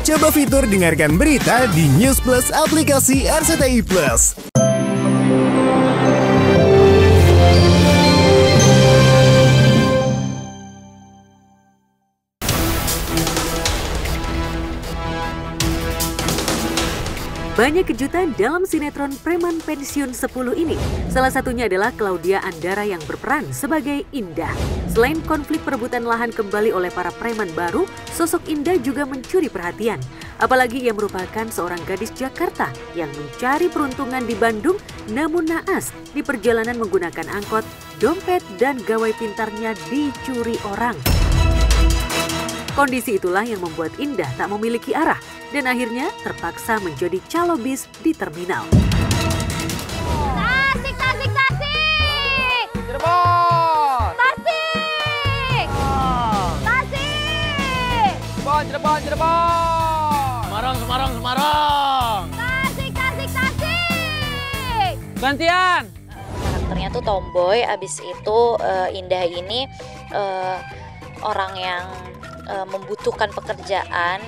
Coba fitur dengarkan berita di News Plus aplikasi RCTI Plus. Banyak kejutan dalam sinetron Preman Pensiun 10 ini. Salah satunya adalah Claudia Andara yang berperan sebagai Indah. Selain konflik perebutan lahan kembali oleh para preman baru, sosok Indah juga mencuri perhatian. Apalagi ia merupakan seorang gadis Jakarta yang mencari peruntungan di Bandung, namun naas di perjalanan menggunakan angkot, dompet, dan gawai pintarnya dicuri orang. Kondisi itulah yang membuat Indah tak memiliki arah dan akhirnya terpaksa menjadi calo bis di terminal. Tasik, tasik, tasik! Cirebon! Tasik! Tasik! Cirebon, Cirebon, Cirebon! Semarang! Tasik, tasik, tasik! Gantian! Karakternya tuh tomboy, abis itu Indah ini orang yang membutuhkan pekerjaan,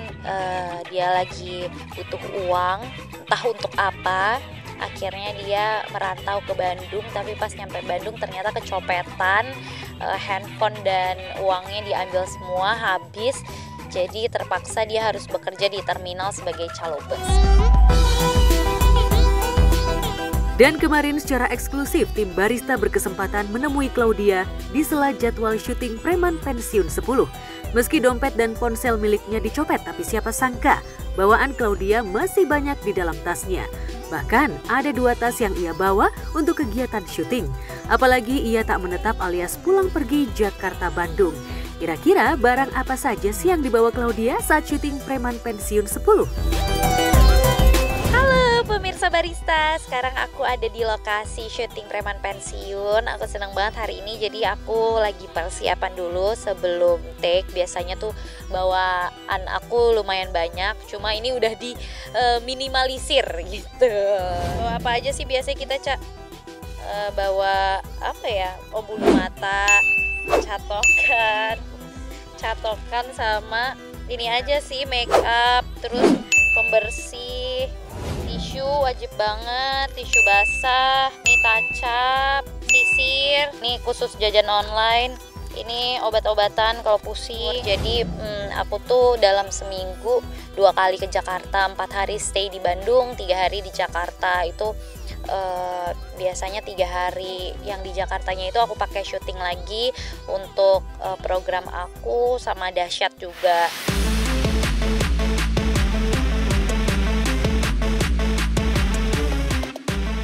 dia lagi butuh uang, entah untuk apa. Akhirnya dia merantau ke Bandung, tapi pas nyampe Bandung ternyata kecopetan, handphone dan uangnya diambil semua, habis. Jadi terpaksa dia harus bekerja di terminal sebagai calo bus. Dan kemarin secara eksklusif tim barista berkesempatan menemui Claudia di sela jadwal syuting Preman Pensiun 10. Meski dompet dan ponsel miliknya dicopet, tapi siapa sangka bawaan Claudia masih banyak di dalam tasnya. Bahkan ada 2 tas yang ia bawa untuk kegiatan syuting. Apalagi ia tak menetap alias pulang pergi Jakarta-Bandung. Kira-kira barang apa saja sih yang dibawa Claudia saat syuting Preman Pensiun 10? Pemirsa barista, sekarang aku ada di lokasi syuting Preman Pensiun. Aku senang banget hari ini, jadi aku lagi persiapan dulu sebelum take. Biasanya tuh bawaan aku lumayan banyak, cuma ini udah di minimalisir gitu. Bawa apa aja sih biasanya kita, Cak? Bawa apa ya? Oh, bulu mata, catokan sama ini aja sih, make up, terus pembersih, tisu wajib banget, tisu basah, ini tacap, sisir, ini khusus jajan online, ini obat-obatan kalau pusing. Jadi aku tuh dalam seminggu 2 kali ke Jakarta, 4 hari stay di Bandung, 3 hari di Jakarta. Itu biasanya 3 hari yang di Jakartanya itu aku pakai syuting lagi untuk program aku sama Dahsyat juga.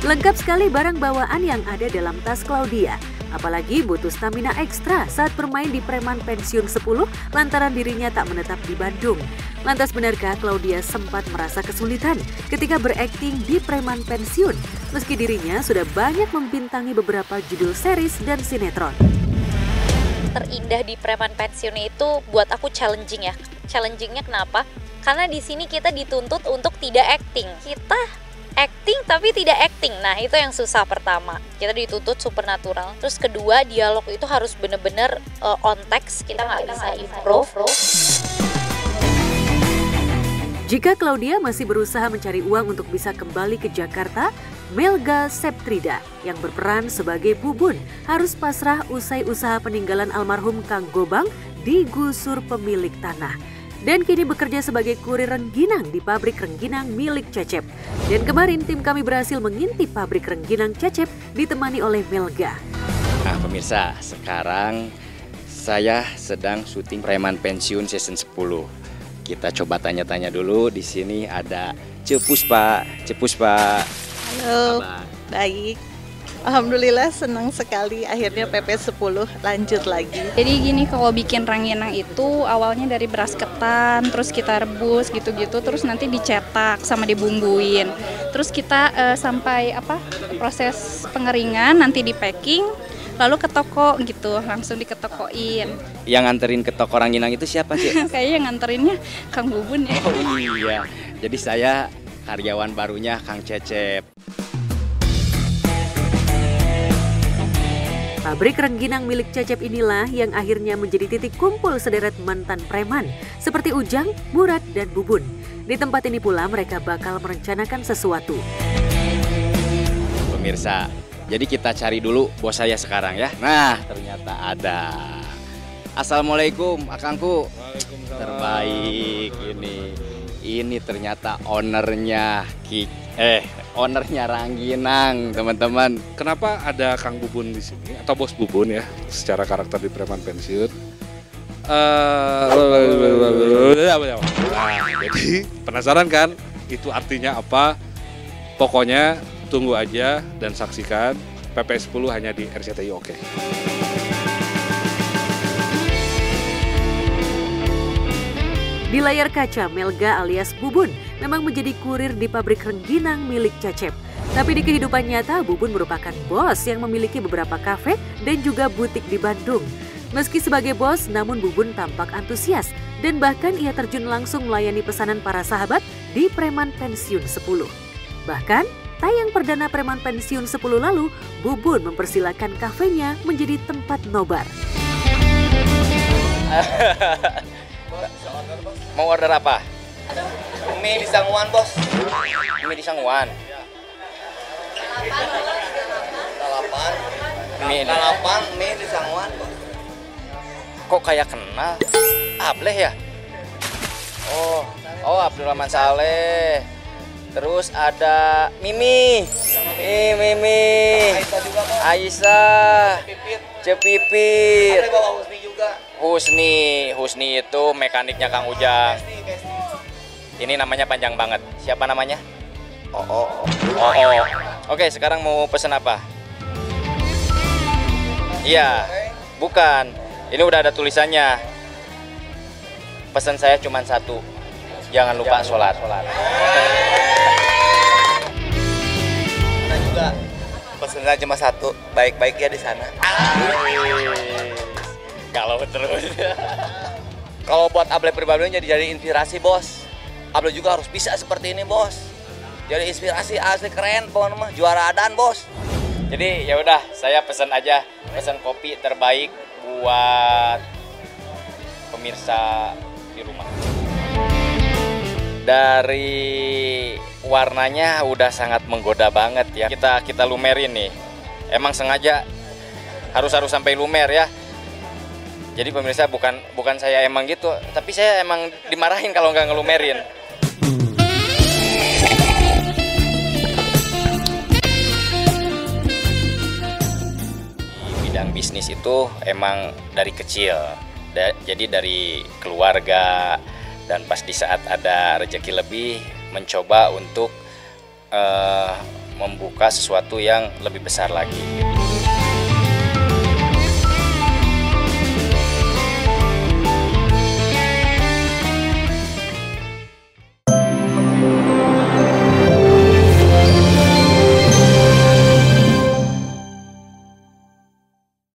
Lengkap sekali barang bawaan yang ada dalam tas Claudia. Apalagi butuh stamina ekstra saat bermain di Preman Pensiun 10 lantaran dirinya tak menetap di Bandung. Lantas benarkah Claudia sempat merasa kesulitan ketika berakting di Preman Pensiun? Meski dirinya sudah banyak membintangi beberapa judul series dan sinetron. Terindah di Preman Pensiun itu buat aku challenging ya. Challengingnya kenapa? Karena di sini kita dituntut untuk tidak acting. Kita acting tapi tidak acting. Nah, itu yang susah pertama. Kita dituntut supernatural. Terus kedua, dialog itu harus bener-bener on text. Kita nggak bisa improve. Jika Claudia masih berusaha mencari uang untuk bisa kembali ke Jakarta, Melga Septrida yang berperan sebagai Bubun harus pasrah usai usaha peninggalan almarhum Kang Gobang digusur pemilik tanah. Dan kini bekerja sebagai kurir rengginang di pabrik rengginang milik Cecep. Dan kemarin tim kami berhasil mengintip pabrik rengginang Cecep ditemani oleh Melga. Nah pemirsa, sekarang saya sedang syuting Preman Pensiun season 10. Kita coba tanya-tanya dulu. Di sini ada Cepuspa. Halo, baik. Alhamdulillah senang sekali akhirnya PP 10 lanjut lagi. Jadi gini, kalau bikin rangginang itu awalnya dari beras ketan, terus kita rebus gitu-gitu, terus nanti dicetak sama dibumbuin. Terus kita sampai proses pengeringan, nanti di packing, lalu ke toko gitu, langsung diketokoin. Yang nganterin ke toko rangginang itu siapa sih? Kayaknya yang nganterinnya Kang Bubun ya. Oh iya, jadi saya karyawan barunya Kang Cecep. Pabrik rengginang milik Cecep inilah yang akhirnya menjadi titik kumpul sederet mantan preman seperti Ujang, Murad, dan Bubun. Di tempat ini pula mereka bakal merencanakan sesuatu. Pemirsa, jadi kita cari dulu bos saya sekarang ya. Nah, ternyata ada. Assalamualaikum, akangku. Terbaik ini. Ini ternyata ownernya ownernya Rangginang, teman-teman. Kenapa ada Kang Bubun di sini atau Bos Bubun ya, secara karakter di Preman Pensiun? Jadi penasaran kan itu artinya apa? Pokoknya tunggu aja dan saksikan PP 10 hanya di RCTI Oke. Di layar kaca, Melga alias Bubun memang menjadi kurir di pabrik rengginang milik Cecep. Tapi di kehidupan nyata, Bubun merupakan bos yang memiliki beberapa kafe dan juga butik di Bandung. Meski sebagai bos, namun Bubun tampak antusias dan bahkan ia terjun langsung melayani pesanan para sahabat di Preman Pensiun 10. Bahkan, tayang perdana Preman Pensiun 10 lalu, Bubun mempersilahkan kafenya menjadi tempat nobar. Mau order apa? Mie di Sangguan, Bos. Mie di Sangguan. Lalapan mie di Sangguan, Bos. Kok kayak kenal? Ableh ya? Oh Abdurrahman Saleh. Terus ada Mimi. Mimi. Aisyah. Cepipit. Ada bawa Husni juga. Husni itu mekaniknya Kang Ujang. Ini namanya panjang banget. Siapa namanya? Oh. Oke, sekarang mau pesen apa? Iya, bukan. Ini udah ada tulisannya. Pesan saya cuma satu. Jangan lupa sholat. Ada juga. Pesannya cuma satu. Baik-baik ya di sana. Kalau terus. Kalau buat Able pribadi jadi inspirasi, Bos. Able juga harus bisa seperti ini, Bos. Jadi inspirasi asli keren, pokoknya mah juara adan, Bos. Jadi ya udah, saya pesan aja, pesan kopi terbaik buat pemirsa di rumah. Dari warnanya udah sangat menggoda banget ya. Kita lumerin nih. Emang sengaja harus sampai lumer ya. Jadi pemirsa bukan saya emang gitu, tapi saya emang dimarahin kalau nggak ngelumerin. Bidang bisnis itu emang dari kecil, jadi dari keluarga, dan pas di saat ada rezeki lebih mencoba untuk membuka sesuatu yang lebih besar lagi.